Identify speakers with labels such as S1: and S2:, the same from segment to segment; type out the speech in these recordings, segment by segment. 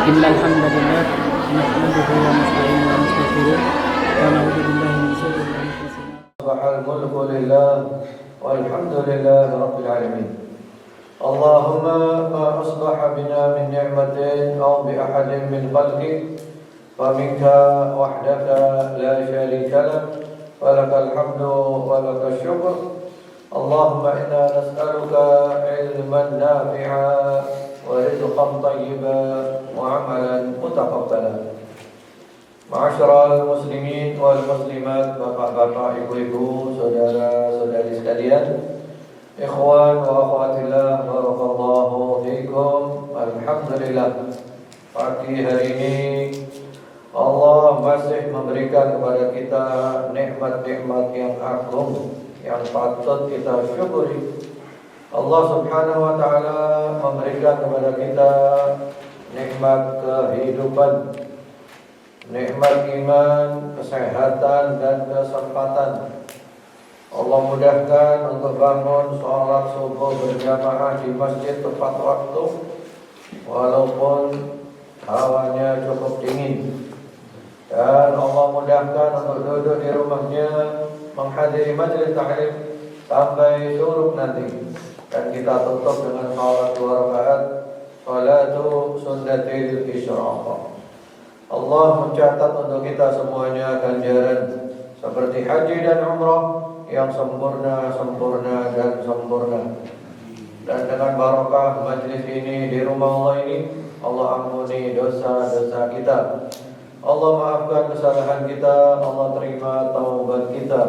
S1: إن الحمد لله نحمده ونستعينه ونستغفره ونعوذ بالله من شرور أنفسنا.
S2: أصبح الملك لله والحمد لله رب العالمين. اللهم ما أصبح بنا من نعمة أو بأحد من خلقك فمنك وحدك لا شريك لك ولك الحمد ولك الشكر. اللهم إنا نسألك علما نافعا ورزقا طيبا وعملا متقبلا. Ma'asyiral muslimin wal muslimat, bapak-bapak, ibu-ibu, saudara-saudari sekalian, ikhwan wa akhwatillah, barakallahu fikum. Alhamdulillah, pagi hari ini Allah masih memberikan kepada kita nikmat-nikmat yang agung yang patut kita syukuri. Allah Subhanahu wa taala memberikan kepada kita nikmat kehidupan, nikmat iman, kesehatan dan kesempatan. Allah mudahkan untuk bangun sholat subuh berjamaah di masjid tepat waktu, walaupun hawanya cukup dingin. Dan Allah mudahkan untuk duduk di rumahnya menghadiri majelis ta'lim sampai syuruk nanti. Dan kita tutup dengan sholat 2 rakaat, sholatu sunnatil isyraq. Allah mencatat untuk kita semuanya ganjaran seperti haji dan umrah yang sempurna, sempurna dan sempurna. Dan dengan barakah majlis ini di rumah Allah ini, Allah ampuni dosa-dosa kita, Allah maafkan kesalahan kita, Allah terima taubat kita,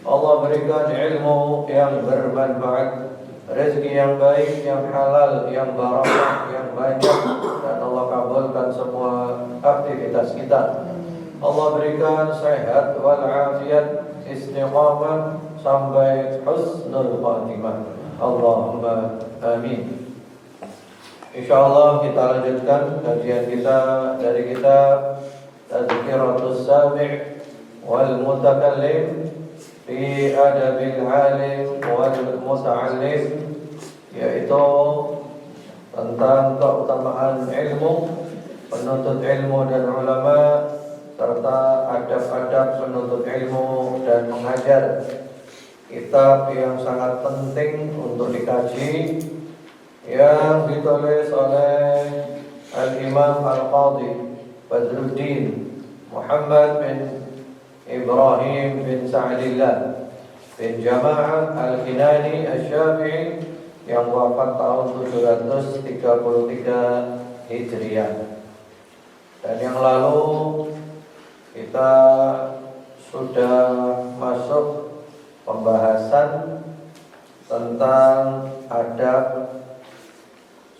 S2: Allah berikan ilmu yang bermanfaat, rezeki yang baik, yang halal, yang barakah, yang banyak, dan Allah kabulkan semua aktivitas kita. Allah berikan sehat walafiat, istiqamah sampai husnul khatimah. Allahumma amin. Insyaallah kita lanjutkan kajian kita dari kitab Tazkiratus Sami' wal Mutakallim fi adabil alim wal muta'allim, yaitu tentang keutamaan ilmu, penuntut ilmu dan ulama, serta adab-adab penuntut ilmu dan mengajar. Kitab yang sangat penting untuk dikaji, yang ditulis oleh Al-Imam Al-Qadhi Badruddin Muhammad bin Ibrahim bin Sa'dillah bin Jama'ah Al-Kinani Asy-Syafi'i yang wafat tahun 733 Hijriah. Dan yang lalu kita sudah masuk pembahasan tentang adab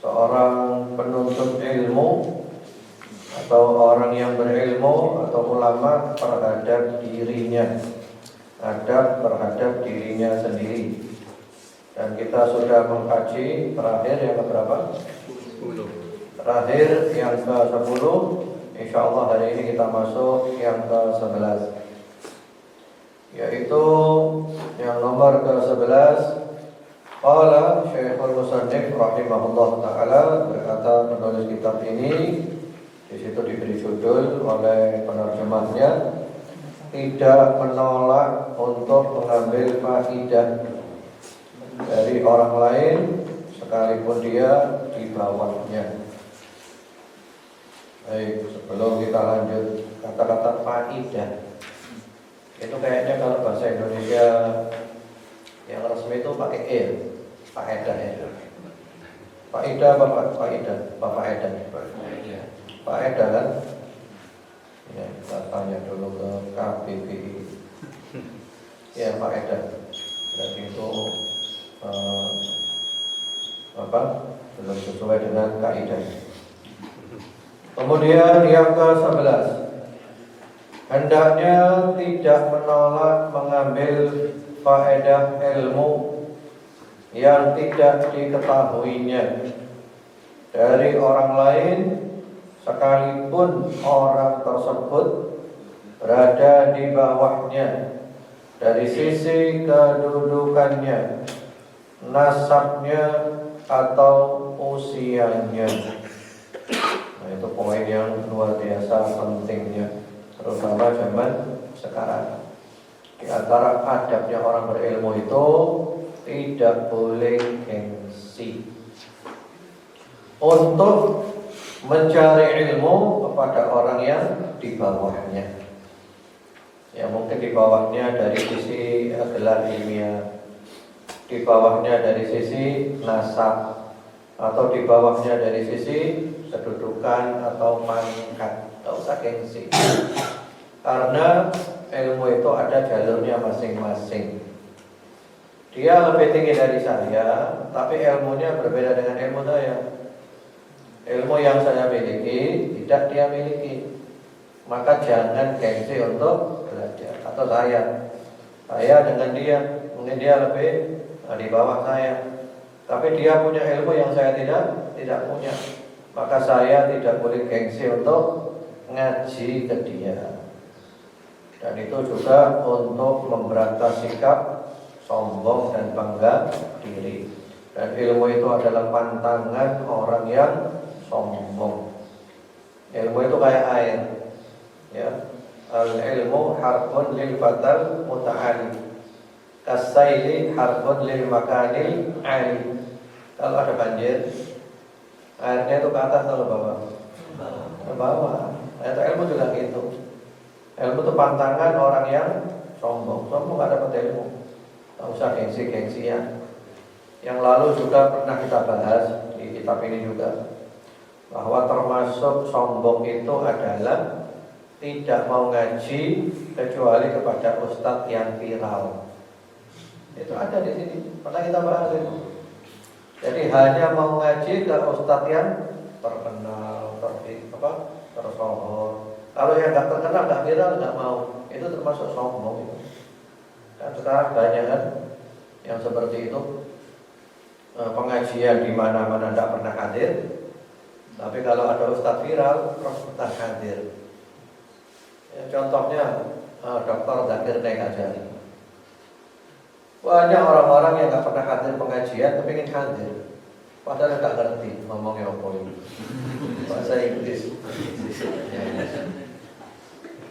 S2: seorang penuntut ilmu atau orang yang berilmu atau ulama terhadap dirinya, adab terhadap dirinya sendiri. Dan kita sudah mengkaji terakhir yang keberapa? 10. Terakhir yang ke-10. Insyaallah hari ini kita masuk yang ke-11, yaitu yang nomor ke-11. Qala Syekhul Musannif rahimahullah ta'ala, berkata penulis kitab ini, di situ diberi judul oleh penerjemahnya, tidak menolak untuk mengambil faidah dari orang lain sekalipun dia di bawahnya. Baik, sebelum kita lanjut, kata-kata faidah itu kayaknya kalau bahasa Indonesia yang resmi itu pakai e, faedah ya. Faedah apa faedah? Apa faedah? Faedah kan? Ya, kita tanya dulu ke KBBI. Ya, faedah. Berarti itu apa? Belum sesuai dengan kaidah. Kemudian yang ke-11, hendaknya tidak menolak mengambil faedah ilmu yang tidak diketahuinya dari orang lain, sekalipun orang tersebut berada di bawahnya dari sisi kedudukannya, nasabnya atau usianya. Nah, itu poin yang luar biasa pentingnya, terutama zaman sekarang. Di antara adabnya orang berilmu itu tidak boleh gengsi untuk mencari ilmu kepada orang yang di bawahnya. Ya mungkin di bawahnya dari sisi gelar ilmiah, di bawahnya dari sisi nasab, atau di bawahnya dari sisi kedudukan atau pangkat. Tidak usah gengsi, karena ilmu itu ada jalurnya masing-masing. Dia lebih tinggi dari saya, tapi ilmunya berbeda dengan ilmu saya. Ilmu yang saya miliki tidak dia miliki, maka jangan gengsi untuk belajar. Atau saya dengan dia, mungkin dia lebih di bawah saya, tapi dia punya ilmu yang saya tidak punya, maka saya tidak boleh gengsi untuk ngaji ke dia. Dan itu juga untuk memberantas sikap sombong dan bangga diri. Dan ilmu itu adalah pantangan orang yang sombong. Ilmu itu kayak air, ya. Al-ilmu harbun lil fatal muta'ali, kasaili harbun lil makanil ali. Kalau ada banjir, airnya itu ke atas atau ke bawah? Ke bawah. Itu ilmu juga gitu. Ilmu itu pantangan orang yang sombong. Sombong gak dapat ilmu. Tak usah gengsi-gengsian. Yang lalu juga pernah kita bahas di kitab ini juga, bahwa termasuk sombong itu adalah tidak mau ngaji kecuali kepada ustadz yang viral. Itu ada di sini, pernah kita bahas itu. Jadi hanya mau ngaji ke ustadz yang terkenal, tersohor. Kalau yang nggak terkenal, nggak viral, nggak mau. Itu termasuk sombong itu. Dan sekarang banyak kan yang seperti itu. Pengajian di mana-mana tidak pernah hadir, tapi kalau ada ustadz viral, terus ustadz hadir. Ya, contohnya Dr. Zakir Naik Ajari. Banyak orang-orang yang nggak pernah hadir pengajian, tapi ingin hadir, padahal nggak ngerti ngomongnya apa ini, bahasa Inggris. Ya, ya.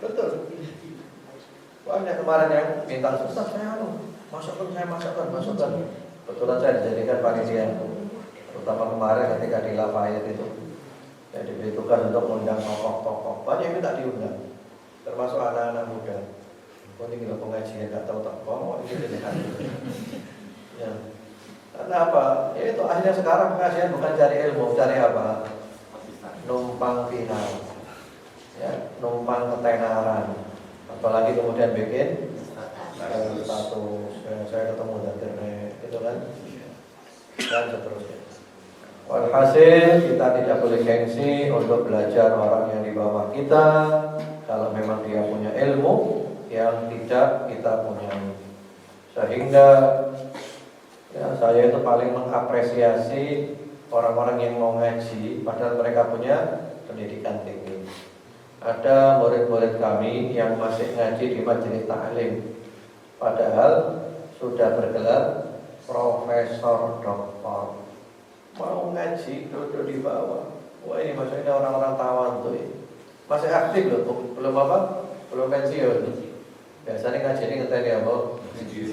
S2: Betul. Banyak kemarin yang minta Ustaz, saya masukkan. Kebetulan saya dijadikan panitia, terutama kemarin ketika di Lafayette itu. Saya diberi tugas untuk mengundang tokoh-tokoh. Banyak yang minta diundang, termasuk anak-anak muda. Kau ini kalau pengajian nggak tahu tokoh, ini dilihat. Ya. Karena apa? Ya itu akhirnya sekarang pengajian bukan cari ilmu, cari apa? Numpang viral, ya, numpang ketenaran. Apalagi kemudian bikin status, saya ketemu Zakirnya, gitu kan, dan seterusnya. Walhasil kita tidak boleh gengsi untuk belajar orang yang di bawah kita, kalau memang dia punya ilmu yang tidak kita punya. Sehingga ya, saya itu paling mengapresiasi orang-orang yang mau ngaji, padahal mereka punya pendidikan tinggi. Ada murid-murid kami yang masih ngaji di majelis ta'lim, padahal sudah bergelar profesor doktor, mau ngaji duduk di bawah. Wah, ini maksudnya orang-orang tawadhu, masih aktif loh, belum pensiun. Biasanya ngaji ini ngeteni apa?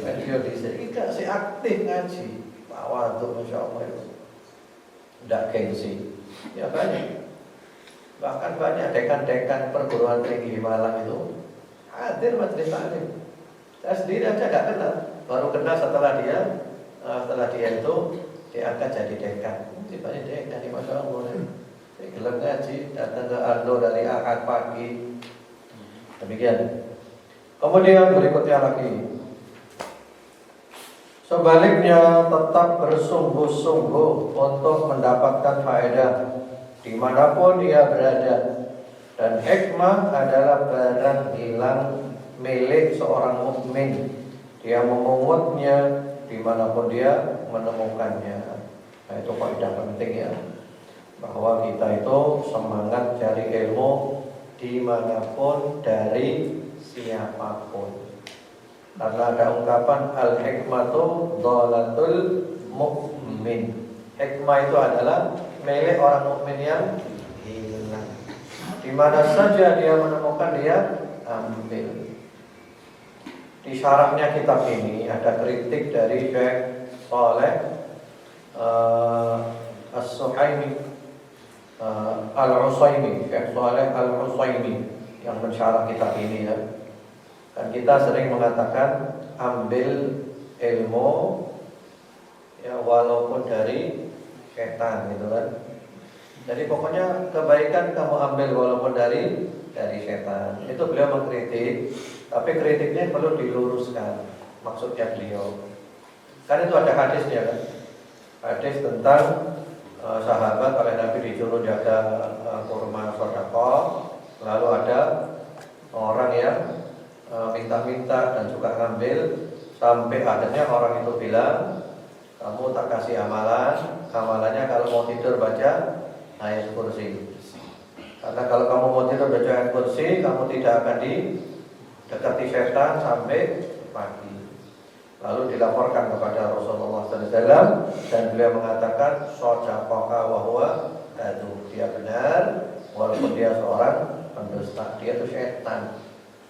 S2: Pensiun di sini, masih aktif ngaji, tawadhu, masya Allah itu. Tidak gengsi, ya banyak. Bahkan banyak dekan-dekan perguruan tinggi di Malang itu hadir majelis taklim. Saya sendiri aja nggak kenal, baru kenal setelah dia itu diangkat jadi dekan. Tiba-tiba dekan di Masya Allah. Saya gelap ngaji, datang ke Ardo dari Ahad pagi. Demikian. Kemudian berikutnya lagi, sebaliknya tetap bersungguh-sungguh untuk mendapatkan faedah dimanapun dia berada. Dan hikmah adalah barang hilang milik seorang mukmin. Dia memungutnya dimanapun dia menemukannya. Nah, itu faedah penting ya, bahwa kita itu semangat cari ilmu dimanapun dari siapapun. Karena ada ungkapan al-hikmatu dhalatul mu'min. Hikmah itu adalah milik orang mukmin yang hilang. Di mana saja dia menemukan, dia ambil. Di syarahnya kitab ini ada kritik dari Syekh Saleh As-Suhaimi Al-Utsaimin, Syekh Saleh Al-Utsaimin yang mensyarah kitab ini ya. Dan kita sering mengatakan ambil ilmu ya walaupun dari setan gitu kan. Jadi pokoknya kebaikan kamu ambil walaupun dari setan. Itu beliau mengkritik, tapi kritiknya perlu diluruskan. Maksudnya beliau, kan itu ada hadisnya kan. Hadis tentang sahabat oleh Nabi disuruh jaga kurma sedekah, lalu ada orang yang minta-minta dan suka ngambil, sampai akhirnya orang itu bilang, kamu tak kasih amalannya kalau mau tidur baca ayat kursi. Karena kalau kamu mau tidur baca ayat kursi, kamu tidak akan didekati setan sampai pagi. Lalu dilaporkan kepada Rasulullah SAW dan beliau mengatakan shadaqaka wa huwa kadzub. Dia benar walaupun dia seorang pendusta. Dia itu setan,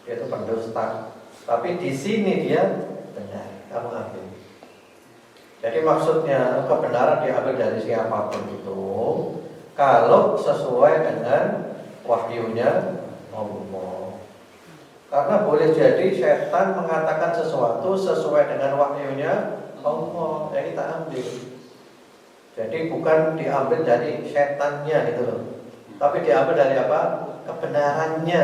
S2: dia itu pendusta. Tapi di sini dia benar, kamu ambil. Jadi maksudnya kebenaran diambil dari siapapun itu kalau sesuai dengan wahyunya Allah. Karena boleh jadi setan mengatakan sesuatu sesuai dengan wahyunya Allah, jadi kita ambil. Jadi bukan diambil dari setannya gitu loh, tapi diambil dari apa? Kebenarannya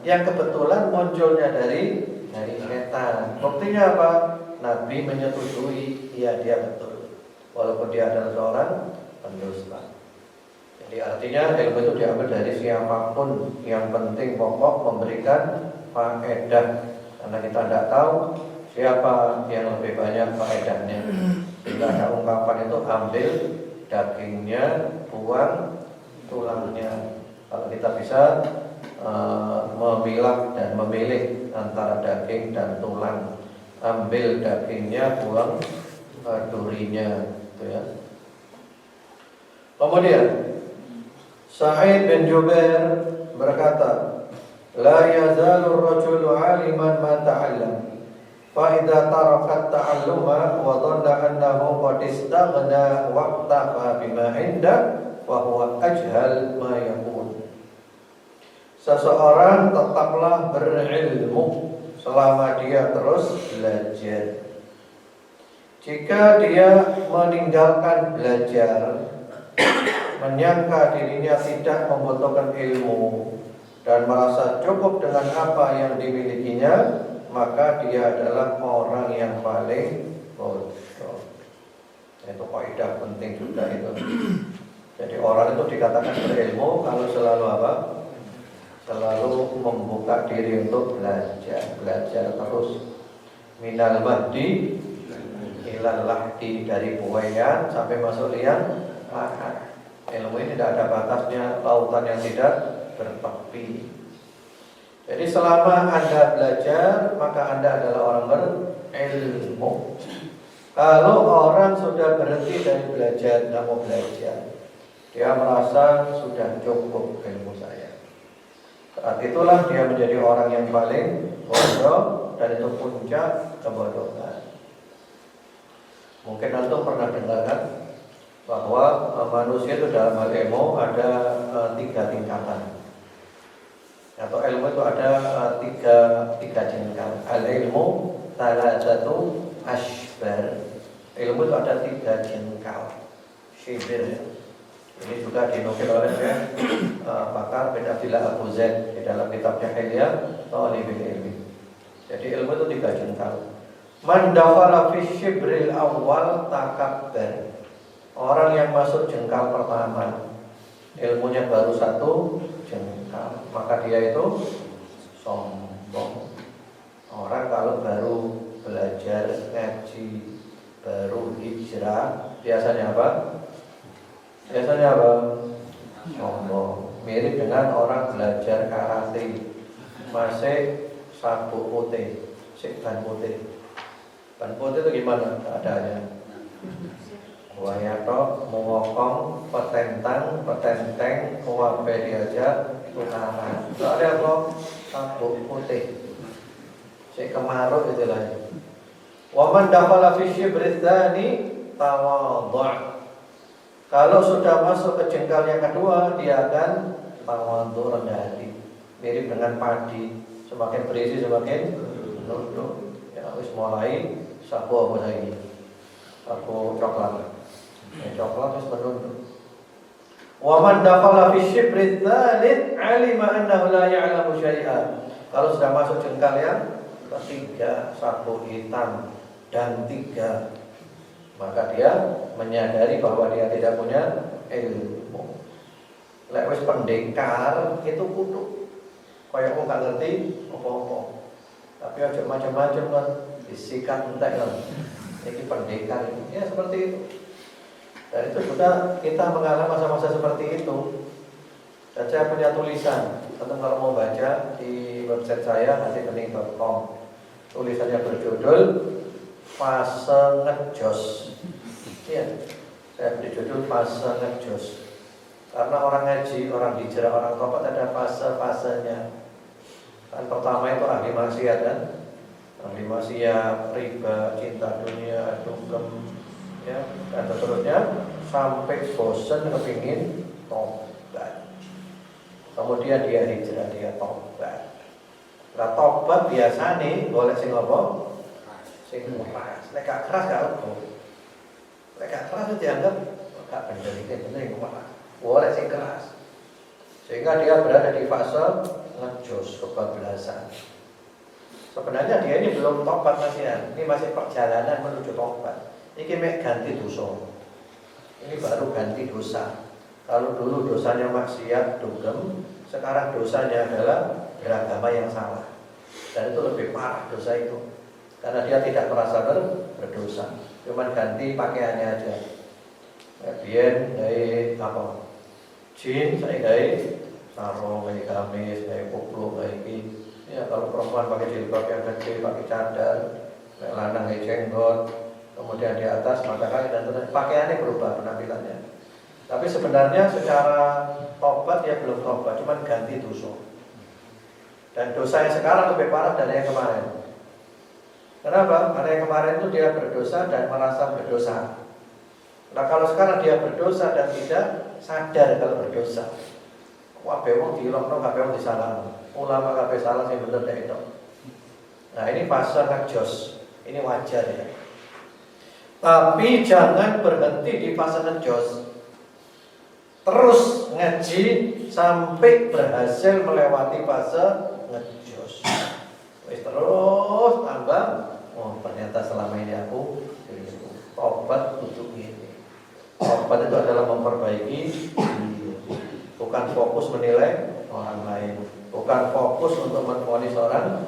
S2: yang kebetulan munculnya dari setan. Buktinya apa? Nabi menyetujui, iya dia betul, walaupun dia adalah seorang pendusta. Jadi artinya ilmu itu diambil dari siapapun, yang penting pokok memberikan faedah, karena kita tidak tahu siapa yang lebih banyak faedahnya. Bila ada ungkapan itu ambil dagingnya, buang tulangnya. Kalau kita bisa memilah dan memilih antara daging dan tulang, ambil dagingnya, buang durinya, gitu ya. Kemudian Sa'id bin Jubair berkata, la yazalu ar-rajulu 'aliman ma ta'allam fa idza taraka at-ta'alluma wa dhanna annahu qad istaghna waqtafa bima 'inda wa huwa ajhal ma yakun. Seseorang tetaplah berilmu selama dia terus belajar. Jika dia meninggalkan belajar, menyangka dirinya tidak membutuhkan ilmu dan merasa cukup dengan apa yang dimilikinya, maka dia adalah orang yang paling bodoh. Itu kaidah penting juga itu. Jadi orang itu dikatakan berilmu kalau selalu apa? Selalu membuka diri untuk belajar terus. Minal mahdi ilal lahdi, dari buayan sampai masuk liang lahat. Ilmu ini tidak ada batasnya, lautan yang tidak bertepi. Jadi selama Anda belajar, maka Anda adalah orang berilmu. Kalau orang sudah berhenti dari belajar, tidak mau belajar, dia merasa sudah cukup ilmu saya, saat itulah dia menjadi orang yang paling bodoh, dan itu puncak kebodohan. Mungkin Anda pernah dengar kan bahwa manusia itu dalam hal ilmu ada 3 tingkatan. Atau ilmu itu ada tiga jengkal. Al-ilmu thalathatu ashbar. Ilmu itu ada 3 jengkal. Shibir. Ini juga dinukil oleh Bakar bin Abdillah Abu Zaid di dalam kitabnya Hilyah Thalibul Ilmi. Jadi ilmu itu 3 jengkal. Man dakhala fi shibril awwal takabbar. Orang yang masuk jengkal pertama, ilmunya baru 1 jengkal, maka dia itu sombong. Orang kalau baru belajar ngaji, baru hijrah, biasanya apa? Sombong. Mirip dengan orang belajar karate, masih sabuk putih, ban putih. Ban putih itu gimana keadaannya? Wayato, mewokong, petentang, petenteng, kuwabe diajak, tukaran. Soalnya apa? Sabuk putih. Si kemaruk itu lah. Waman dakhala fi syibri tsani tawadhu'. Kalau sudah masuk ke jengkal yang kedua, dia akan tawadhu', rendah hati. Mirip dengan padi, semakin berisi semakin menunduk. Ya wis mulai sapu apa lagi? Sapu coklat. Coklat wis menunduk. Waman dakhala fi syibri tsalits 'alima annahu la ya'lamu syai'an. Kalau sudah masuk jengkal yang ketiga, sapu hitam dan 3, maka dia menyadari bahwa dia tidak punya ilmu. Lek wis pendekar itu kudu kaya wong gak ngerti apa-apa. Tapi aja macam-macam kan disikat entek kan. Iki pendekar ini. Ya seperti itu. Dan itu sudah kita mengalami masa-masa seperti itu. Dan saya punya tulisan, teman kalau mau baca di website saya hatibening.com. Tulisannya berjudul Fase Ngejos. Iya, saya beri judul Fase Ngejos. Karena orang ngaji, orang hijrah, orang tobat ada fase-fasenya. Kan pertama itu ahli maksiat kan, ahli maksiat, riba, cinta dunia, dugem, ya, dan seterusnya sampai bosan kepingin tobat. Kemudian dia hijrah, dia tobat. Lah tobat biasa nih, boleh sing apa? Sing keras. Lek gak keras gak apa. Lek gak keras itu dianggap gak bener yang keras. Boleh sing keras. Sehingga dia berada di fase ngejos, kebablasan. Sebenarnya dia ini belum tobat masih, ini masih perjalanan menuju tobat. Ini mek ganti dosa. Ini baru ganti dosa. Kalau dulu dosanya maksiat, dugem, sekarang dosanya adalah beragama yang salah. Dan itu lebih parah dosa itu. Karena dia tidak merasa berdosa. Cuma ganti pakaiannya aja. Biyen dari apa? Jin, saya dari sarung, dari gamis, dari kupluk, dari ini. Ya kalau perempuan pakai jilbab yang kecil, pakai cadar, lanang dari jenggot, kemudian di atas mata kaki dan terus pakaiannya berubah penampilannya. Tapi sebenarnya secara tobat ya belum tobat, cuma ganti dosa. Dan dosa yang sekarang lebih parah dari yang kemarin. Kenapa? Karena yang kemarin itu dia berdosa dan merasa berdosa. Nah kalau sekarang dia berdosa dan tidak sadar kalau berdosa. Kabeh wong dilokno, kabeh wong disalah. Ulama kabeh salah sing bener nek itu. Nah ini fase ngejos. Ini wajar ya. Tapi jangan berhenti di fase ngejos. Terus ngaji sampai berhasil melewati fase ngejos. Wis terus tambah, oh ternyata selama ini aku tobat untuk ini. Tobat itu adalah memperbaiki diri, bukan fokus menilai orang lain, bukan fokus untuk menvonis orang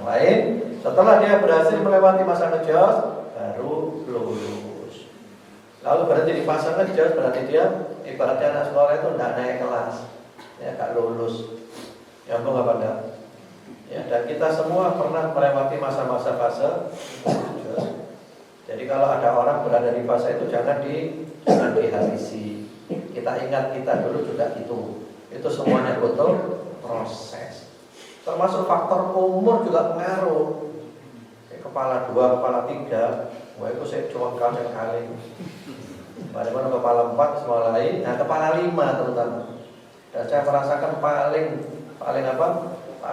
S2: lain. Setelah dia berhasil melewati masa ngejos, baru lulus. Lalu berarti di fase ngejos berarti dia ibaratnya anak sekolah itu tidak naik kelas, ya gak lulus. Nyambung apa enggak? Ya, dan kita semua pernah melewati masa-masa fase ngejos. Jadi kalau ada orang berada di fase itu jangan dihabisi. Kita ingat kita dulu juga itu semuanya butuh proses. Termasuk faktor umur juga pengaruh. Kepala 2, kepala 3, wah itu saya cuma kali. Bagaimana kepala 4 semua lain, nah kepala 5 terutama. Dan saya merasakan paling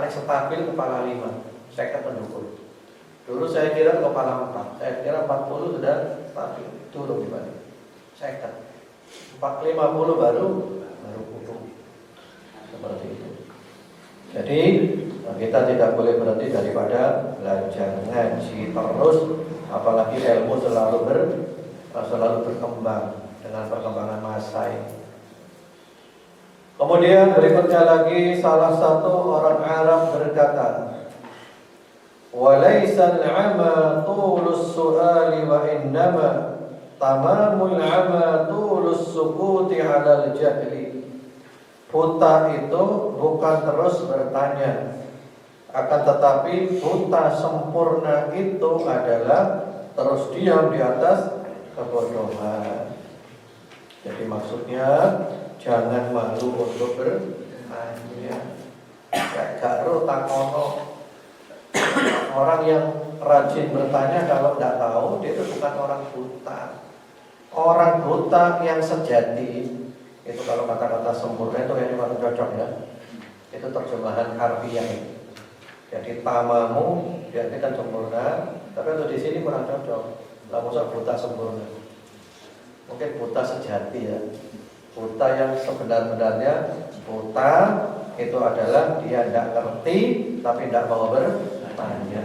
S2: stabil kepala 5. Saya kan pendukung. Dulu saya kira kepala 4, saya kira 40 sudah stabil, turun dibanding. Saya kan 450 baru putus. Seperti itu. Jadi kita tidak boleh berhenti daripada belajar ngaji terus, apalagi ilmu selalu berkembang dengan perkembangan masa ini. Kemudian berikutnya lagi salah satu orang Arab berkata, "Walaysa al-'ama tulus su'ali wa innama tamamul 'ama tulus sukuti 'alal jahli." Buta itu bukan terus bertanya, akan tetapi buta sempurna itu adalah terus diam di atas kebodohan. Jadi maksudnya jangan malu untuk bertanya. Gak takono. Orang yang rajin bertanya kalau tidak tahu, dia itu bukan orang buta. Orang buta yang sejati itu, kalau kata-kata sempurna itu yang paling cocok ya. Itu terjemahan harfiah. Jadi tamamu berarti kan sempurna, tapi untuk di sini kurang cocok. Lah maksud buta sempurna. Mungkin buta sejati ya. Buta yang sebenar-benarnya. Buta itu adalah dia tidak ngerti tapi tidak mau bertanya.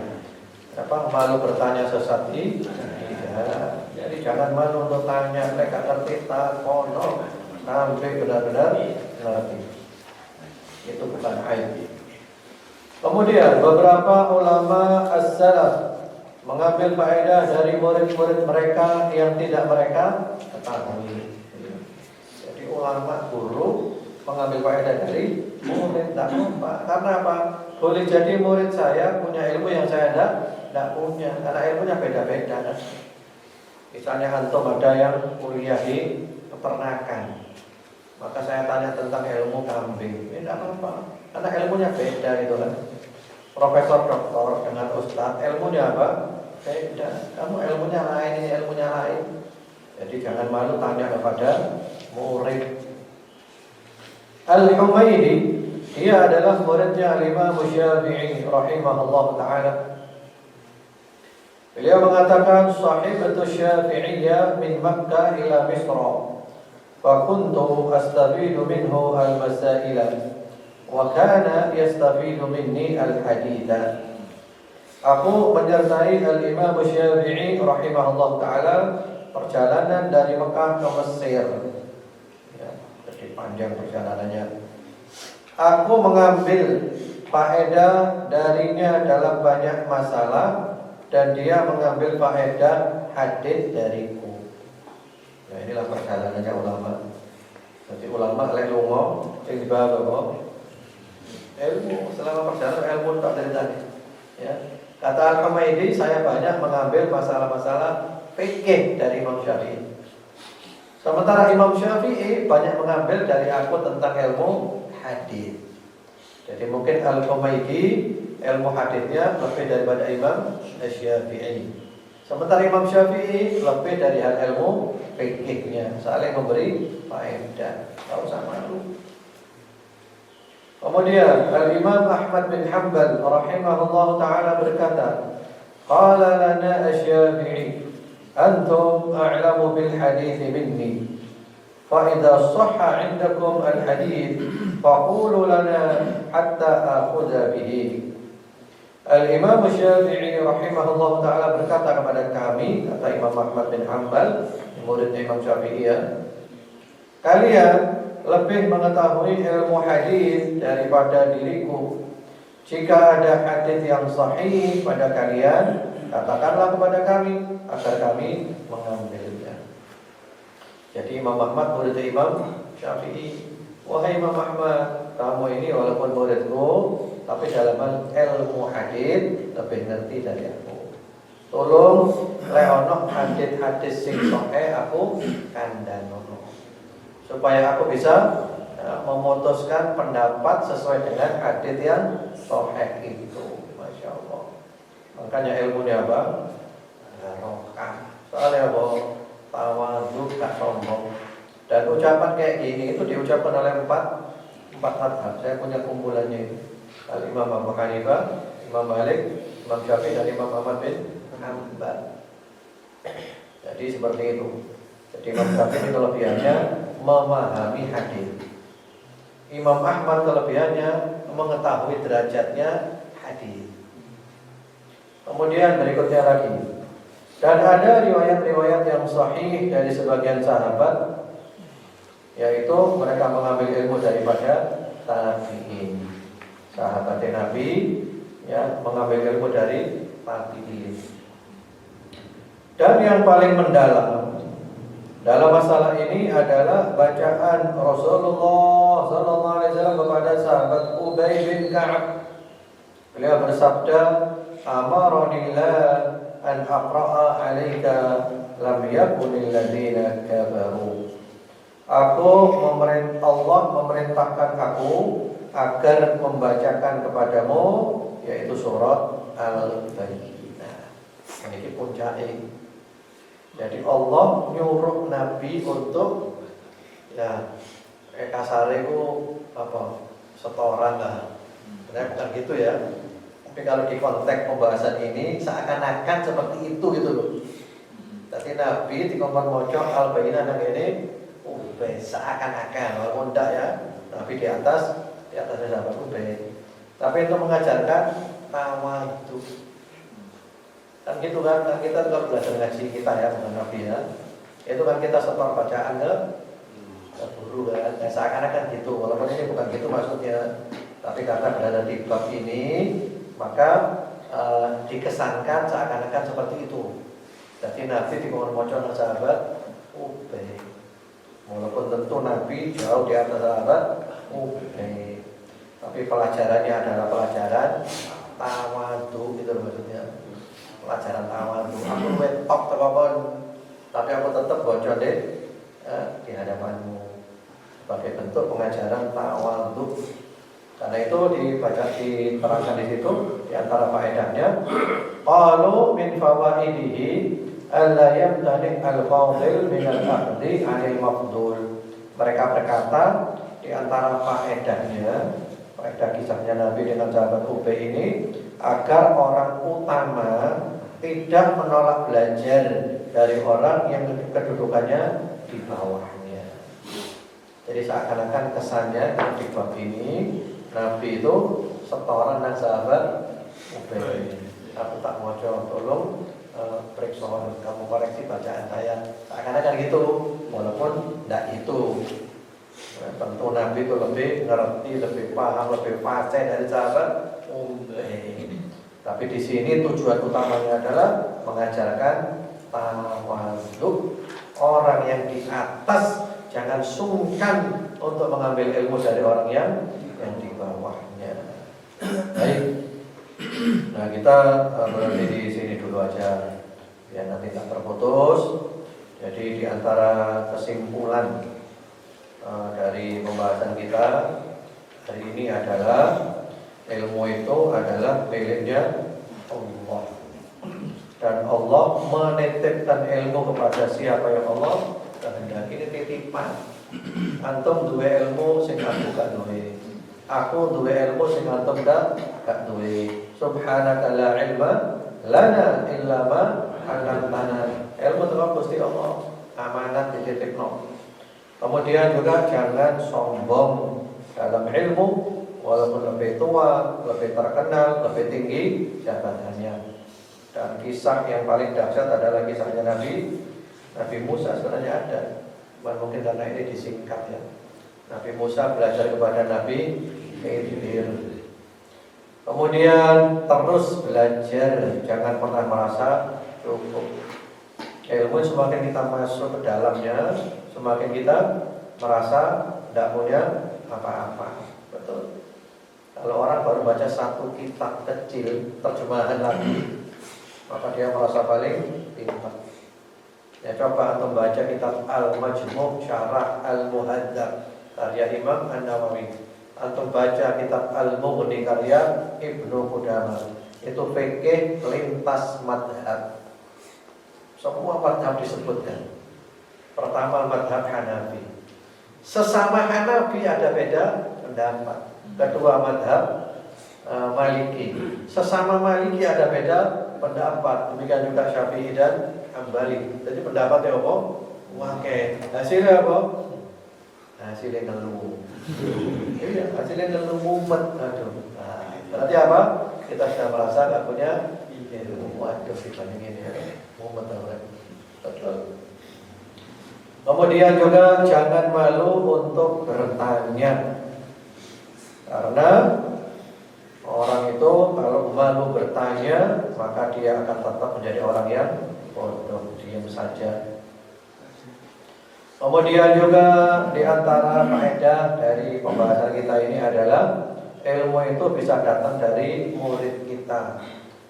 S2: Malu bertanya sesat? Tidak. Jadi jangan malu untuk tanya. Mereka ngerti takono sampai benar-benar ngerti. Itu bukan aib. Kemudian beberapa ulama as-salaf mengambil faedah dari murid-murid mereka yang tidak mereka ketahui. Jadi ulama guru mengambil faedah dari murid, tidak lupa. Karena apa? Boleh jadi murid saya punya ilmu yang saya tidak punya, karena ilmunya beda-beda. Misalnya antum ada yang kuliah di peternakan, maka saya tanya tentang ilmu kambing, ini tidak apa-apa, karena ilmunya beda gitu kan. Profesor doktor dengan ustadz ilmunya apa? Beda. Kamu ilmunya lain, ini ilmunya lain. Jadi jangan malu tanya kepada murid. Al-Humaydi, dia adalah muridnya Imam Syafi'i rahimahullah ta'ala. Beliau mengatakan sahibatu Syafi'iyya min Makkah ila Misra, wa kuntu astafidu minhu al-masaila wa kana yastafidu minni al-haditha. Aku menyertai al-Imam Syafi'i rahimahullah ta'ala perjalanan dari Mekah ke Mesir. Panjang perjalanannya. Aku mengambil faedah darinya dalam banyak masalah, dan dia mengambil faedah hadis dariku. Nah, inilah perjalanannya ulama. Jadi ulama lek lunga sing dibawa ilmu selama perjalanan ilmu tak dari tadi. Ya. Kata Al-Humaydi, saya banyak mengambil masalah-masalah fikih dari Imam Syafi'i. Sementara Imam Syafi'i banyak mengambil dari aku tentang ilmu hadis. Jadi mungkin Al-Humaydi ilmu hadisnya lebih daripada Imam Syafi'i. Sementara Imam Syafi'i lebih dari hal ilmu fikihnya, saling memberi faedah. Tak usah malu. Kemudian Al-Imam Ahmad bin Hanbal rahimahullah ta'ala berkata, qala lana asy-Syafi'i, antum a'lamu bil hadits minni, fa idza sahha 'indakum al hadits faqulu lana hatta akhudha bihi. Al-Imam Syafi'i rahimahullah ta'ala berkata kepada kami, kata Imam Ahmad bin Hanbal, muridnya Imam Syafi'i ya, kalian lebih mengetahui ilmu hadis daripada diriku. Jika ada hadis yang sahih pada kalian, katakanlah kepada kami agar kami mengambilnya. Jadi Imam Ahmad muridnya Imam Syafi'i, wahai Imam Ahmad, kamu ini walaupun muridku, tapi dalam ilmu hadis lebih ngerti dari aku. Tolong leono hadis-hadis sing sahih aku kandhanono, supaya aku bisa memutuskan pendapat sesuai dengan hadis yang sahih itu. Masya Allah. Makanya ilmunya apa? Barokah. Soalnya apa? Tawadhu, gak sombong. Dan ucapan kayak gini itu diucapkan oleh empat madhab. Saya punya kumpulannya itu. Al-Imam Abu Hanifah, Imam Malik, Imam Syafi'i, dan Imam Ahmad bin Hanbal. Jadi seperti itu. Jadi Imam Syafi'i kelebihannya memahami hadis. Imam Ahmad kelebihannya mengetahui derajatnya hadis. Kemudian berikutnya lagi, dan ada riwayat-riwayat yang sahih dari sebagian sahabat, yaitu mereka mengambil ilmu daripada tabi'in. Sahabat Nabi ya mengambil ilmu dari tabi'in. Dan yang paling mendalam dalam masalah ini adalah bacaan Rasulullah sallallahu alaihi wasallam kepada sahabat Ubay bin Ka'ab. Beliau bersabda, "Amarani la an aqra'a 'alaika lam yakunil ladzina kafaru." Allah memerintahkan aku agar membacakan kepadamu yaitu surat Al-Bayyinah. Ini puncaknya. Jadi Allah nyuruh Nabi untuk ya kasare ku apa setoran lah. Benar bukan gitu ya. Tapi kalau di konteks pembahasan ini seakan-akan seperti itu gitu loh. Tapi Nabi di kompon moco Al-Bayyinah nang ini seakan-akan walaupun enggak ya. Nabi di atasnya sahabat Ubay. Tapi itu mengajarkan tawadhu. Kan gitu kan, kita juga belajar ngaji kita ya, bukan Nabi ya. Itu kan kita setor bacaan ke guru kan. Ya, seakan-akan gitu, walaupun ini bukan gitu maksudnya. Tapi karena berada di bab ini, maka dikesankan seakan-akan seperti itu. Jadi Nabi di moco sahabat Ubay. Walaupun tentu Nabi jauh di atas sahabat Ubay. Tapi pelajarannya adalah pelajaran tawadhu gitu maksudnya. Pelajaran tawadhu. Aku top tekokon, tapi aku tetap bocor deh di hadapanmu sebagai bentuk pengajaran tawadhu. Karena itu dibaca diterangkan di situ di antara faedahnya. Qalu min fawaidihi alla yamtani al-fadil min al-aqdi 'anil mafdul. Mereka berkata di antara faedahnya, faedah kisahnya Nabi dengan sahabat Ubay ini, agar orang utama tidak menolak belajar dari orang yang kedudukannya di bawahnya. Jadi seakan-akan kesannya di bab ini Nabi itu setoran dengan sahabat Ubay. Aku tak mau coba tolong periksa kamu koreksi bacaan saya. Seakan-akan gitu, walaupun tidak itu. Tentu Nabi itu lebih ngerti, lebih paham, lebih fasih dari sahabat Ubay. Tapi di sini tujuan utamanya adalah mengajarkan tawadhu. Orang yang di atas jangan sungkan untuk mengambil ilmu dari orang yang di bawahnya. Baik. Nah, kita berhenti di sini dulu aja, biar nanti tak terputus. Jadi di antara kesimpulan dari pembahasan kita hari ini adalah ilmu itu adalah miliknya Allah. Dan Allah menitipkan ilmu kepada siapa yang Allah kehendaki. Ini titipan. Antum duwe ilmu sing aku gak duwe. Aku duwe ilmu sing antum gak duwe. Subhanaka la ilma lana illa ma 'allamtana. Ilmu itu Gusti Allah, amanat dititipno. Kemudian juga jangan sombong dalam ilmu, walaupun lebih tua, lebih terkenal, lebih tinggi jabatannya. Dan kisah yang paling dahsyat adalah kisahnya Nabi Musa. Sebenarnya ada, mungkin karena ini disingkat ya. Nabi Musa belajar kepada Nabi Khidir. Kemudian terus belajar, jangan pernah merasa cukup. Ilmu semakin kita masuk ke dalamnya, semakin kita merasa tidak punya apa-apa. Betul. Kalau orang baru baca satu kitab kecil terjemahan lagi, maka dia merasa paling pintar. Ya, coba antum baca kitab Al-Majmu' Syarah Al-Muhadzab karya Imam An-Nawawi. Antum baca kitab Al-Mughni karya Ibnu Qudamah. Itu fikih lintas madhab. Semua madhab disebutkan. Pertama madhab Hanafi. Sesama Hanafi ada beda pendapat. Kedua madhab Maliki. Sesama Maliki ada beda pendapat. Demikian juga Syafi'i dan Hambali. Jadi pendapatnya apa? Wakil. Hasilnya apa? Hasilnya ngeluh. Iya, hasilnya ngeluh mumet. Aduh. Nah, berarti apa? Kita sudah merasa gak punya ilmu. Waduh, dibandingin ya. Mumet orang. Betul. Kemudian juga jangan malu untuk bertanya. Karena orang itu kalau malu bertanya, maka dia akan tetap menjadi orang yang bodoh, diam saja. Kemudian juga di antara faedah dari pembahasan kita ini adalah ilmu itu bisa datang dari murid kita,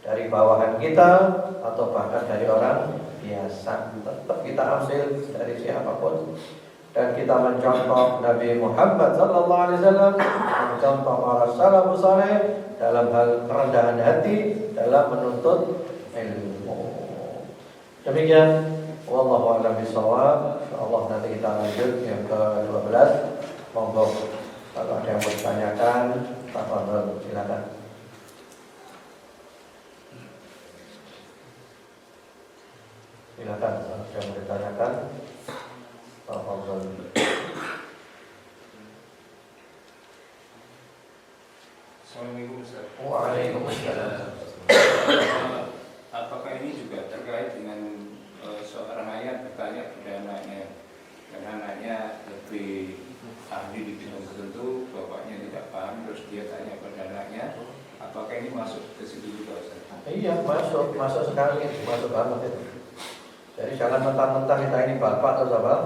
S2: dari bawahan kita, atau bahkan dari orang biasa. Tetap kita ambil dari siapapun dan kita mencontoh Nabi Muhammad sallallahu alaihi wasallam, mencontoh para salafus saleh dalam hal kerendahan hati dalam menuntut ilmu. Demikian, wallahu a'lam bishawab. Insyaallah nanti kita lanjut yang ke-12. Monggo kalau ada yang mau ditanyakan, tafadhol, silakan. Silakan kalau ada yang mau ditanyakan, tafadhol.
S3: Assalamualaikum Ustaz.
S2: Waalaikumsalam.
S3: Apakah ini juga terkait dengan seorang ayah bertanya kepada anaknya, dan anaknya lebih ahli di bidang tertentu, bapaknya tidak paham, terus dia tanya kepada anaknya, apakah ini masuk ke situ juga Ustaz?
S2: Iya, masuk sekali, masuk banget itu. Jadi jangan mentang-mentang kita ini bapak atau apa,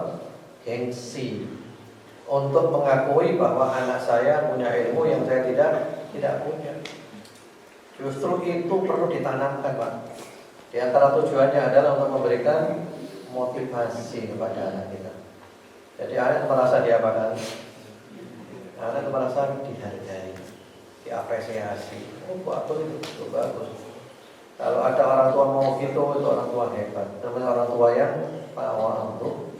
S2: gengsi untuk mengakui bahwa anak saya punya ilmu yang saya tidak punya. Justru itu perlu ditanamkan, Pak. Di antara tujuannya adalah untuk memberikan motivasi kepada anak kita. Jadi anak merasa diapakan? Anak merasa dihargai, diapresiasi. Oh, bagus itu bagus. Kalau ada orang tua mau gitu, itu orang tua hebat. Namanya orang tua yang pawang tuh.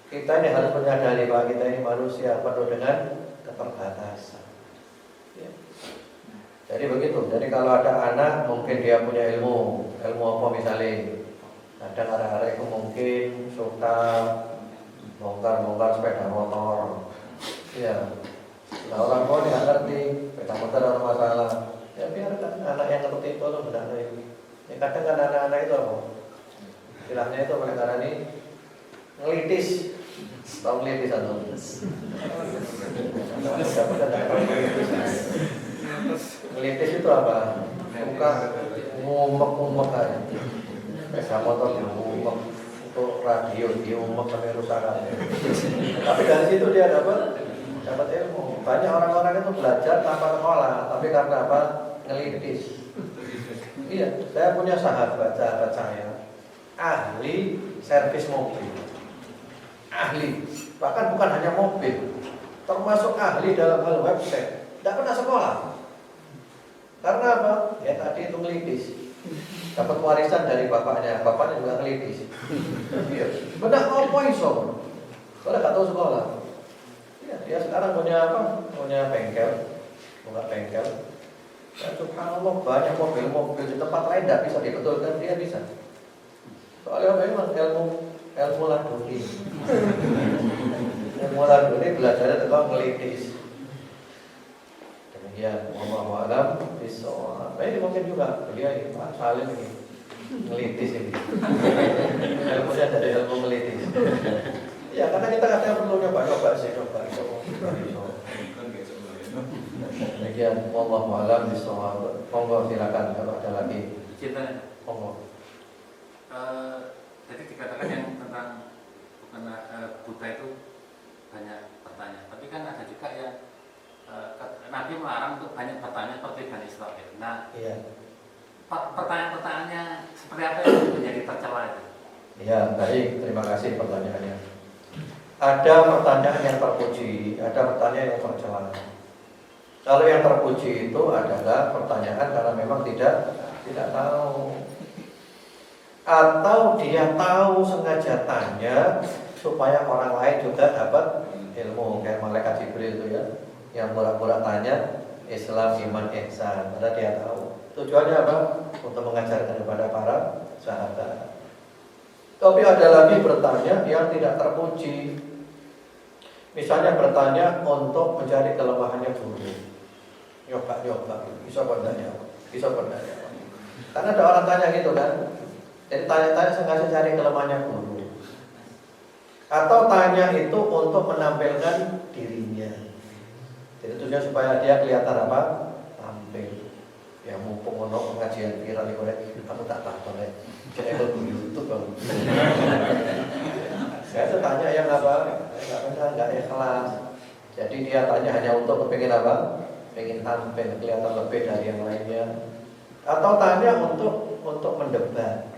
S2: Kita ini harus menyadari bahwa kita ini manusia penuh dengan keterbatasan. Ya. Jadi begitu. Jadi kalau ada anak, mungkin dia punya ilmu apa misalnya. Kadang arah-arah itu mungkin suka bongkar sepeda motor. Ya. Nah orang tua nggak ngerti sepeda motor ada masalah. Ya biarkan anak yang ngerti itu loh benar ini. Ya, kadang kan anak-anak itu apa? Istilahnya itu mereka ini ngelitis. Tahu ngelitis atau? Ngelitis itu apa? Suka ngumek-ngumek aja. Sepeda motor diumek, untuk radio diumek sampai rusak aja. Tapi dari situ dia dapat ilmu. Banyak orang-orang itu belajar tanpa sekolah, tapi karena apa? Ngelitis. Iya, saya punya sahabat saya ahli servis mobil. Ahli, bahkan bukan hanya mobil, termasuk ahli dalam hal website. Tidak pernah sekolah. Karena apa? Ya tadi itu ngelitis. Dapat warisan dari bapaknya juga ngelitis. Iya, benar apa iso? Soalnya nggak tahu sekolah. Ya, dia sekarang punya apa? Punya bengkel, buka bengkel. Dan subhanallah banyak mobil-mobil di tempat lain tidak bisa dibetulkan, dia bisa. Soalnya memang ilmu laduni. Ilmu laduni belajarnya tentang ngelitis. Demikian, wallahu a'lam bishawab. Ini mungkin juga dia ini Pak Salim ini ngelitis ini. Ilmunya dari ilmu ngelitis. Ya karena kita kadang perlu coba sih. Demikian, wallahu a'lam bishawab. Monggo silakan kalau ada lagi.
S4: Cinta.
S2: Monggo.
S4: Jadi dikatakan yang tentang buta itu banyak bertanya. Tapi kan ada juga yang Nabi melarang untuk banyak bertanya seperti Bani Israil. Nah,
S2: Iya.
S4: Pertanyaan-pertanyaannya seperti apa yang menjadi tercela itu?
S2: Ya, baik. Terima kasih pertanyaannya. Ada pertanyaan yang terpuji, ada pertanyaan yang tercela. Kalau yang terpuji itu adalah pertanyaan karena memang tidak tahu, atau dia tahu sengaja tanya supaya orang lain juga dapat ilmu, kayak malaikat Jibril itu ya, yang pura-pura tanya Islam, iman, ihsan, padahal dia tahu. Tujuannya apa? Untuk mengajarkan kepada para sahabat. Tapi ada lagi bertanya yang tidak terpuji. Misalnya bertanya untuk mencari kelemahannya guru. Nyoba, bisa berdaya. Karena ada orang tanya gitu kan. Jadi tanya-tanya sengaja cari kelemahannya guru. Atau tanya itu untuk menampilkan dirinya. Jadi tujuan supaya dia kelihatan apa? Tampil. Ya mumpung ono pengajian viral iki aku tak takon nek channel di YouTube bang. Saya tuh tanya yang apa? Enggak ikhlas. Jadi dia tanya hanya untuk kepingin apa? Pengen tampil kelihatan lebih dari yang lainnya. Atau tanya untuk mendebat.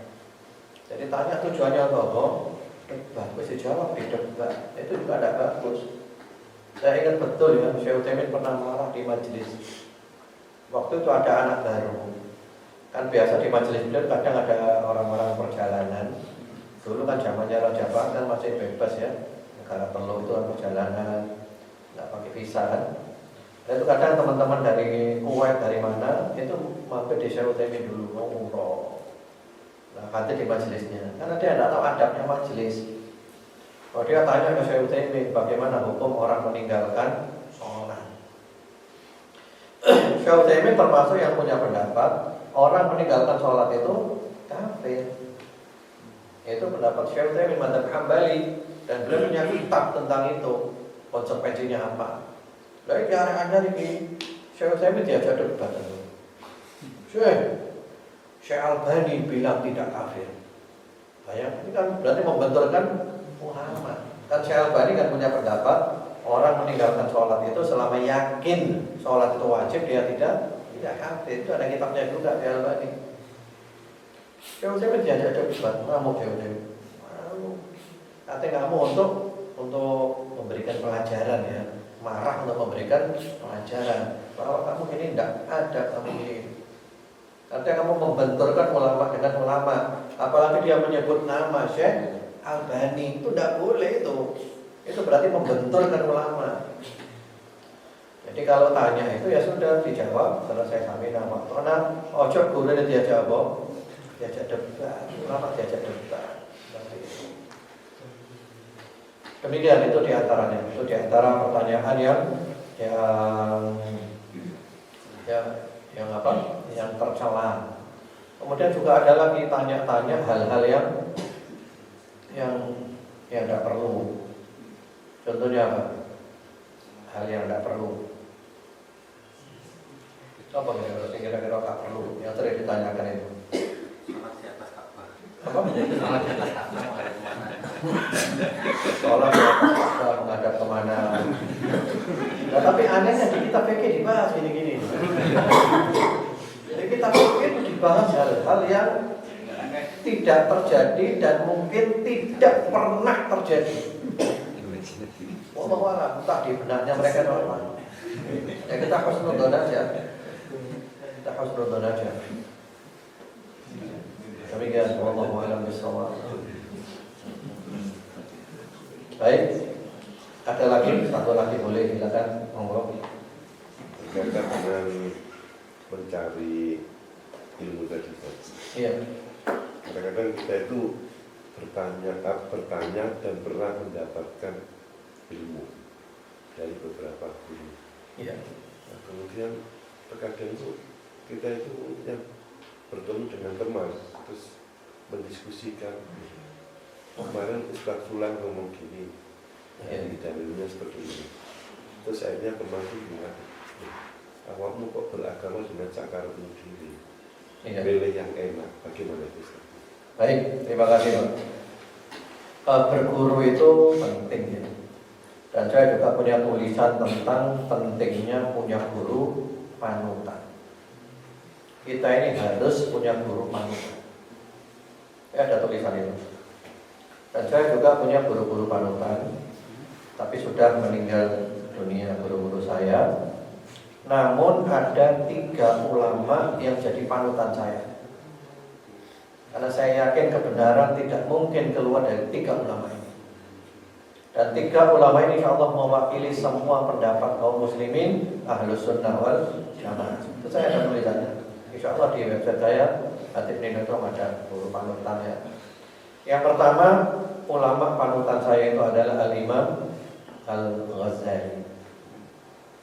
S2: Jadi tanya tujuannya apa? debat, wis dijawab di debat, itu juga tidak bagus. Saya ingat betul ya, Syekh Utsaimin pernah marah di majelis. Waktu itu ada anak baru. Kan biasa di majelis beliau kadang ada orang-orang perjalanan. Dulu kan zamannya Raja Fahd kan masih bebas ya. Negara Teluk itu perjalanan, nggak pakai visa kan. Dan itu kadang teman-teman dari Kuwait dari mana itu mampir di Syekh Utsaimin dulu mau umroh. Nah, nanti di majelisnya, karena dia tidak tahu adabnya majelis. Kalau dia tanya ke Syekh Utsaimin bagaimana hukum orang meninggalkan sholat. Syekh Utsaimin termasuk yang punya pendapat orang meninggalkan sholat itu kafir. Itu pendapat Syekh Utsaimin madzhab Hambali, dan beliau punya kitab tentang itu, konsekuensinya apa. Lalu ada ini Syekh Utsaimin diajak debat. Syekh Albani bilang tidak kafir. Bayang, ini kan berarti membenturkan ulama. Kan Syekh Albani kan punya pendapat orang meninggalkan sholat itu selama yakin sholat itu wajib dia tidak kafir. Itu ada kitabnya juga Syekh Albani. Syekh Utsaimin diajak debat, ngamuk Syekh Utsaimin. Katanya kamu untuk memberikan pelajaran ya, marah untuk memberikan pelajaran bahwa kamu ini tidak ada kamu ini. Artinya kamu membenturkan ulama dengan ulama, apalagi dia menyebut nama Syekh Albani, itu tidak boleh itu. Itu berarti membenturkan ulama. Jadi kalau tanya itu ya sudah dijawab, selesai sampai nama. Karena ojo guru dia jawab, diajak debat, ulama diajak debat. Demikian itu diantaranya. Itu diantara pertanyaan yang apa? Yang tercela. Kemudian juga ada lagi tanya-tanya hal-hal yang tidak perlu. Contohnya apa? Hal yang tidak perlu. Apa kira-kira tak perlu yang sering ditanyakan itu?
S4: Sholat di atas Ka'bah.
S2: Apa?
S4: Sholat di atas Ka'bah menghadap kemana?
S2: Sholat di atas Ka'bah menghadap kemana? Nah, tapi anehnya di kitab fikih dibahas gini-gini. Jadi kitab fikih itu dibahas hal-hal yang tidak terjadi dan mungkin tidak pernah terjadi. Wallahu a'lam, entah di benaknya mereka apa. Ya kita husnudzon aja. Kita husnudzon aja. Demikian, wallahu a'lam bishawab. Baik. Ada lagi, satu lagi boleh, silakan monggo.
S5: Berkaitan dengan mencari ilmu tadi.
S2: Iya.
S5: Kadang-kadang kita itu bertanya dan pernah mendapatkan ilmu dari beberapa guru.
S2: Iya.
S5: Nah, kemudian terkadang itu kita itu yang bertemu dengan teman terus mendiskusikan. Kemarin Ustaz Fulan ngomong gini, ini dalilnya seperti ini. Terus akhirnya teman itu bilang, awakmu kok beragama dengan cakar diri.
S2: Iya.
S5: Pilih yang enak. Bagaimana itu?
S2: Baik, terima kasih Pak. Berguru itu penting ya. Dan saya juga punya tulisan tentang pentingnya punya guru panutan. Kita ini harus punya guru panutan. Ya, ada tulisan itu. Dan saya juga punya guru-guru panutan, tapi sudah meninggal dunia guru-guru saya. Namun ada 3 ulama yang jadi panutan saya. Karena saya yakin kebenaran tidak mungkin keluar dari 3 ulama ini. Dan 3 ulama ini insya Allah mewakili semua pendapat kaum muslimin Ahlus Sunnah wal Jamaah. Itu saya ada tulisannya. Insya Allah di website saya @nino.com ada guru panutan ya. Yang pertama ulama panutan saya itu adalah Al-Imam Al-Ghazali.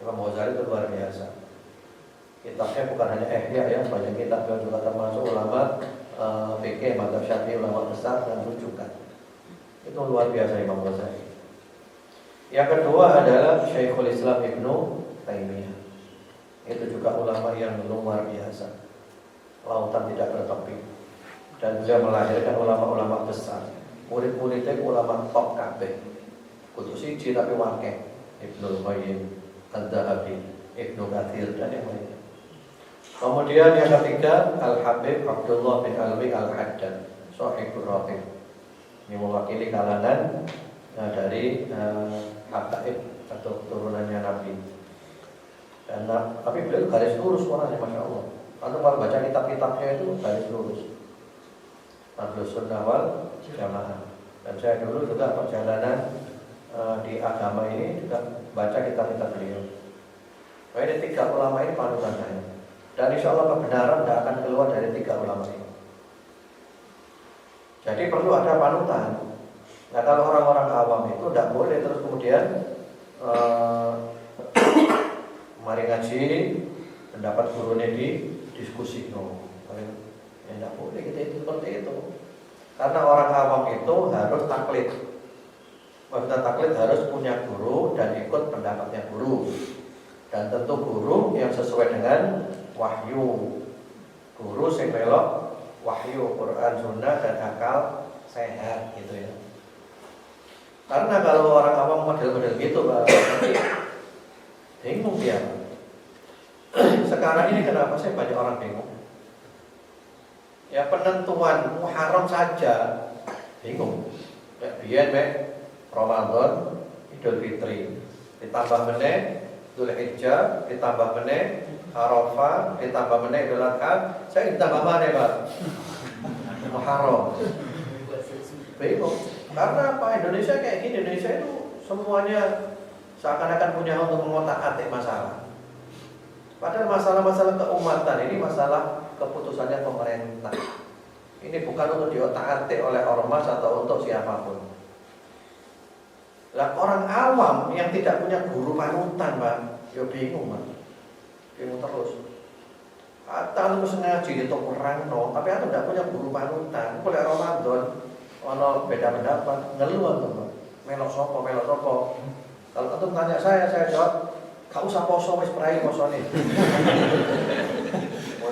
S2: Imam Ghazali itu luar biasa. Kitabnya bukan hanya Ihya ya, banyak kitab yang juga termasuk ulama fikih, madzhab Syafi'i, ulama besar dan rujukan. Itu luar biasa Imam Ghazali. Yang kedua adalah Syekhul Islam Ibnu Taimiyah. Itu juga ulama yang luar biasa. Lautan tidak bertepi. Dan beliau melahirkan ulama-ulama besar. Murid-muridnya ulama top kabeh. Kudu siji tapi wakil. Ibnu Qayyim, Al-Dhahabi, Ibnu Katsir dan yang lainnya. Kemudian yang ketiga Al-Habib Abdullah bin Alwi Al-Haddad, Shahihur Rafiq. Ini mewakili kalangan dari habaib atau turunannya Nabi. Dan tapi beliau garis lurus orangnya, masya Allah. Kalau baca kitab-kitabnya itu garis lurus. Ahlus Sunnah wal Jamaah. Dan saya dulu juga perjalanan di agama ini juga baca kitab-kitab beliau. Nah, ini 3 ulama ini panutan saya. Dan insya Allah kebenaran tidak akan keluar dari 3 ulama ini. Jadi perlu ada panutan. Nah, kalau orang-orang awam itu tidak boleh terus kemudian mari ngaji pendapat gurunya di diskusi. No, ya tidak boleh kita itu seperti itu. Karena orang awam itu harus taklid. Maksudnya taklid harus punya guru dan ikut pendapatnya guru. Dan tentu guru yang sesuai dengan wahyu. Guru sing melok wahyu Quran Sunnah dan akal sehat gitu ya. Karena kalau orang awam model-model gitu Pak, bingung dia. Sekarang ini kenapa sih banyak orang bingung? Ya penentuan Muharram saja bingung. Kayak biyen Ramadan, Idul Fitri, ditambah meneh Dzulhijjah, ditambah meneh Arafah, ditambah meneh Idul Adha, saya ditambah mana Pak? Muharram. Bingung. Karena apa? Indonesia kayak gini, Indonesia itu semuanya seakan-akan punya untuk mengotak-atik masalah. Padahal masalah-masalah keumatan ini masalah keputusannya pemerintah. Ini bukan untuk diotak-atik oleh ormas atau untuk siapapun. Lah orang awam yang tidak punya guru panutan, Pak, ya bingung, Pak. Bingung terus. Atau harus ngaji itu kurang no, tapi aku tidak punya guru panutan. Boleh Ramadan, ono beda pendapat, ngeluh tuh, Pak. Melok sopo. Kalau antum tanya saya jawab, gak usah poso wis prai posone.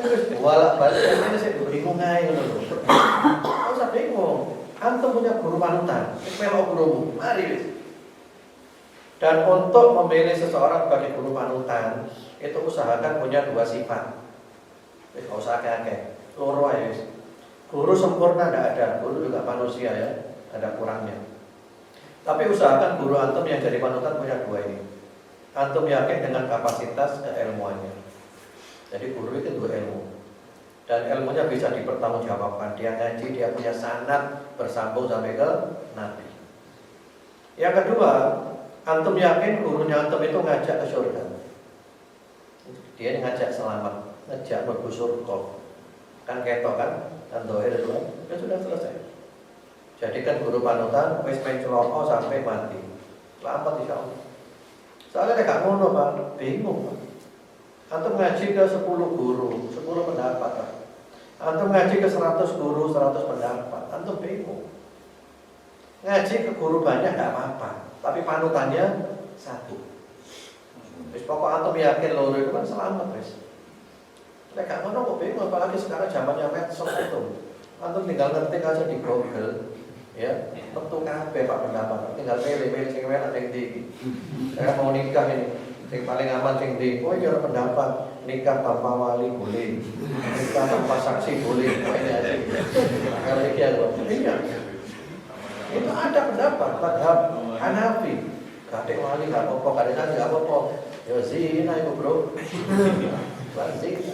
S2: Wis bolak-balik ini saya bingung ae ngono lho. Gak usah bingung. Antum punya guru panutan, melok gurumu, mari wis. Dan untuk memilih seseorang sebagai guru panutan, itu usahakan punya 2 sifat. Wis gak usah akeh-akeh. Loro ae wis. Guru sempurna tidak ada, guru juga manusia ya, ada kurangnya. Tapi usahakan guru antum yang jadi panutan punya 2 ini. Antum yakin dengan kapasitas keilmuannya. Jadi guru itu 2 ilmu. Dan ilmunya bisa dipertanggungjawabkan. Dia ngaji, dia punya sanad bersambung sampai ke Nabi. Yang kedua, antum yakin gurunya antum itu ngajak ke surga. Dia ngajak selamat, ngajak mlebu surga. Kan ketok kan? Dan doa itu ya sudah selesai. Jadikan guru panutan wis main celoko sampai mati. Selamat insyaallah. Soalnya gak ngono Pak, bingung Pak. Antum ngaji ke 10 guru, 10 pendapat Pak. Antum ngaji ke 100 guru, 100 pendapat. Antum bingung. Ngaji ke guru banyak gak apa-apa, tapi panutannya 1. Wis pokok antum yakin loro itu kan selamat wis. Nek gak ngono kok bingung, apalagi sekarang zamannya medsos itu. Antum tinggal ngetik aja di Google. Ya, metu kabeh Pak pendapat. Tinggal pilih sing enak sing ndi. Saya mau nikah ini, sing paling aman sing ndi. Oh, iki pendapat nikah tanpa wali boleh. Nikah tanpa saksi boleh. Oh, ini aja. Kalau iki ya, iya. Itu ada pendapat madhab Hanafi. Gak wali gak apa-apa, gak saksi gak apa-apa. Ya zina itu, Bro.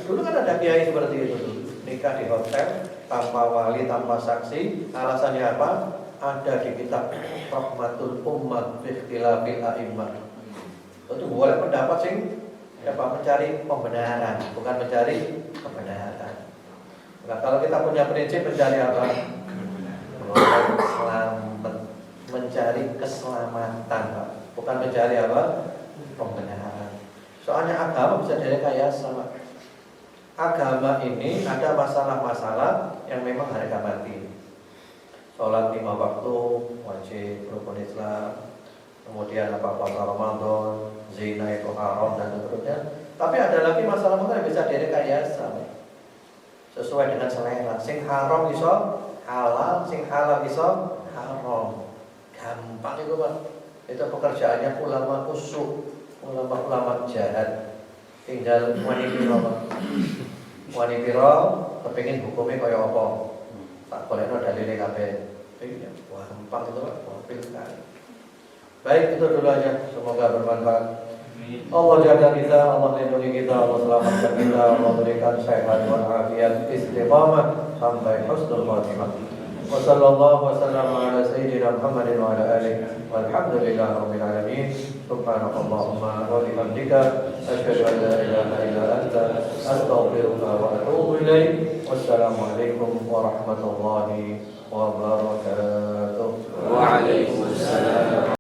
S2: Dulu kan ada kiai seperti itu tuh. Nikah di hotel tanpa wali, tanpa saksi. Alasannya apa? Ada di kitab Rahmatul Ummah fi Ikhtilafil A'immah. Itu boleh pendapat sing apa mencari pembenaran, bukan mencari kebenaran. Nah, kalau kita punya prinsip mencari apa? Selamat, mencari keselamatan, Pak. Bukan mencari apa? Pembenaran. Soalnya agama bisa direkayasa, Pak. Agama ini ada masalah-masalah yang memang harga mati. Sholat 5 waktu wajib, rukun Islam. Kemudian puasa Ramadan, zina itu haram dan seterusnya. Tapi ada lagi masalah-masalah yang bisa direkayasa sesuai dengan selera. Sing haram iso halal, sing halal iso haram. Gampang itu Pak. Itu pekerjaannya ulama kusuk, ulama-ulama jahat. Tinggal wani piro kepengin hukumnya kaya apa. Tak bolehno dalile kabeh. Iya, wah empat itu kan mobil sekali. Baik, itu dulu aja. Semoga bermanfaat. Allah jaga kita, Allah lindungi kita, Allah selamatkan kita, Allah berikan sehat walafiat, istiqamah sampai husnul khatimah. Wassallallahu wasallam ala sayyidina Muhammadin wa ala alihi walhamdulillahi rabbil alamin. Subhanakallahumma wa bihamdika asyhadu an la ilaha illa anta astaghfiruka wa atubu ilaik. Wassalamualaikum warahmatullahi wabarakatuh.
S3: Waalaikumsalam.